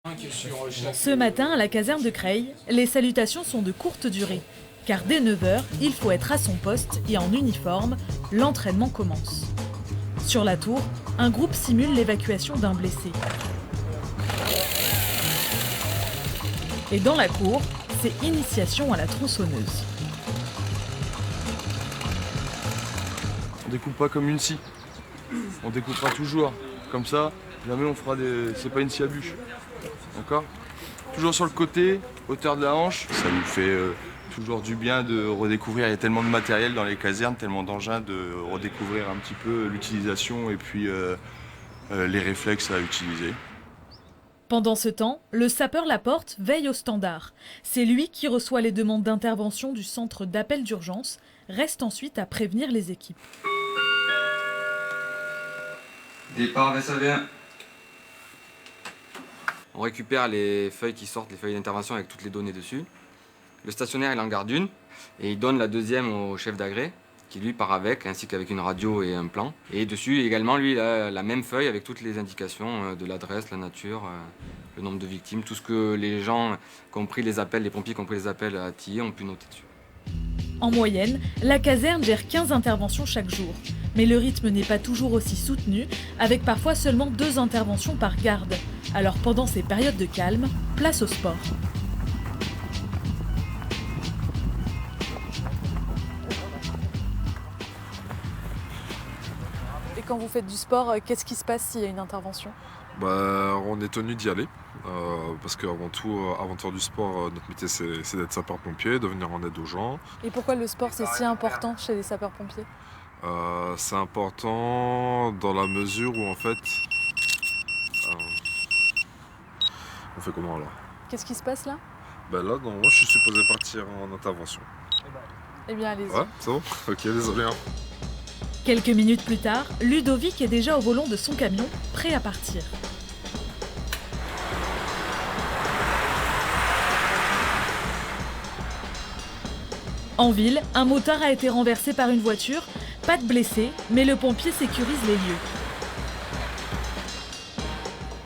Ce matin, à la caserne de Creil, les salutations sont de courte durée. Car dès 9 h, il faut être à son poste et en uniforme, l'entraînement commence. Sur la tour, un groupe simule l'évacuation d'un blessé. Et dans la cour, c'est initiation à la tronçonneuse. On découpe pas comme une scie. On découpera toujours. Comme ça, jamais on fera des... C'est pas une scie à bûche. D'accord ? Toujours sur le côté, hauteur de la hanche. Ça nous fait toujours du bien de redécouvrir. Il y a tellement de matériel dans les casernes, tellement d'engins, de redécouvrir un petit peu l'utilisation et puis les réflexes à utiliser. Pendant ce temps, le sapeur Laporte veille au standard. C'est lui qui reçoit les demandes d'intervention du centre d'appel d'urgence. Reste ensuite à prévenir les équipes. Départ VSAV1. On récupère les feuilles qui sortent, les feuilles d'intervention avec toutes les données dessus. Le stationnaire, il en garde une et il donne la deuxième au chef d'agré qui lui part avec, ainsi qu'avec une radio et un plan. Et dessus également, lui, il a la même feuille avec toutes les indications de l'adresse, la nature, le nombre de victimes, tout ce que les gens, compris les appels, les pompiers, compris les appels à Tillé, ont pu noter dessus. En moyenne, la caserne gère 15 interventions chaque jour. Mais le rythme n'est pas toujours aussi soutenu, avec parfois seulement 2 interventions par garde. Alors pendant ces périodes de calme, place au sport. Et quand vous faites du sport, qu'est-ce qui se passe s'il y a une intervention ? On est tenu d'y aller, parce qu'avant tout, avant de faire du sport, notre métier c'est d'être sapeur-pompier, de venir en aide aux gens. Et pourquoi le sport c'est si important chez les sapeurs-pompiers ? C'est important dans la mesure où en fait... on fait comment alors ? Qu'est-ce qui se passe là ? Là, moi je suis supposé partir en intervention. Eh bien allez-y. Ouais, c'est bon ? Ok, désolé. Quelques minutes plus tard, Ludovic est déjà au volant de son camion, prêt à partir. En ville, un motard a été renversé par une voiture. Pas de blessés, mais le pompier sécurise les lieux.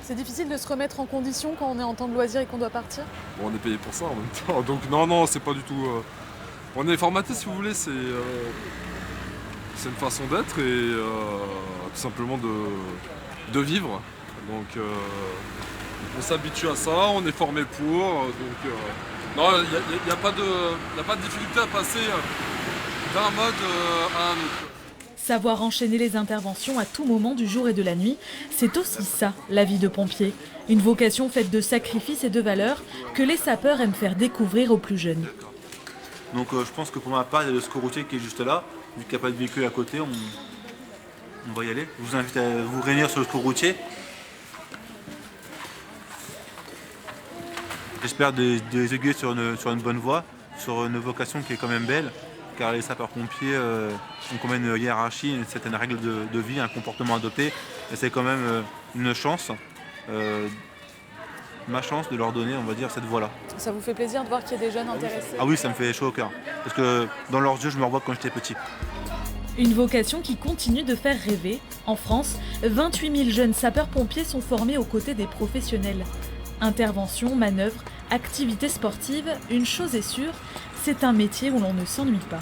C'est difficile de se remettre en condition quand on est en temps de loisir et qu'on doit partir ? Bon, on est payé pour ça en même temps, donc non, c'est pas du tout... On est formaté si vous voulez, c'est une façon d'être et tout simplement de vivre. Donc on s'habitue à ça, on est formé pour, non, il n'y a pas de difficulté à passer d'un mode à un autre. Savoir enchaîner les interventions à tout moment du jour et de la nuit, c'est aussi ça, la vie de pompier. Une vocation faite de sacrifices et de valeurs que les sapeurs aiment faire découvrir aux plus jeunes. Donc je pense que pour ma part, il y a le secours routier qui est juste là. Vu qu'il n'y a pas de véhicule à côté, on va y aller. Je vous invite à vous réunir sur le secours routier. J'espère des aiguilles sur une bonne voie, sur une vocation qui est quand même belle, car les sapeurs-pompiers ont quand même une hiérarchie, une certaine règle de vie, un comportement adopté. Et c'est quand même une chance, ma chance de leur donner, on va dire, cette voie-là. Ça vous fait plaisir de voir qu'il y a des jeunes intéressés ? Ah oui, ça me fait chaud au cœur. Parce que dans leurs yeux, je me revois quand j'étais petit. Une vocation qui continue de faire rêver. En France, 28 000 jeunes sapeurs-pompiers sont formés aux côtés des professionnels. Intervention, manœuvres, activités sportives, une chose est sûre, c'est un métier où l'on ne s'ennuie pas.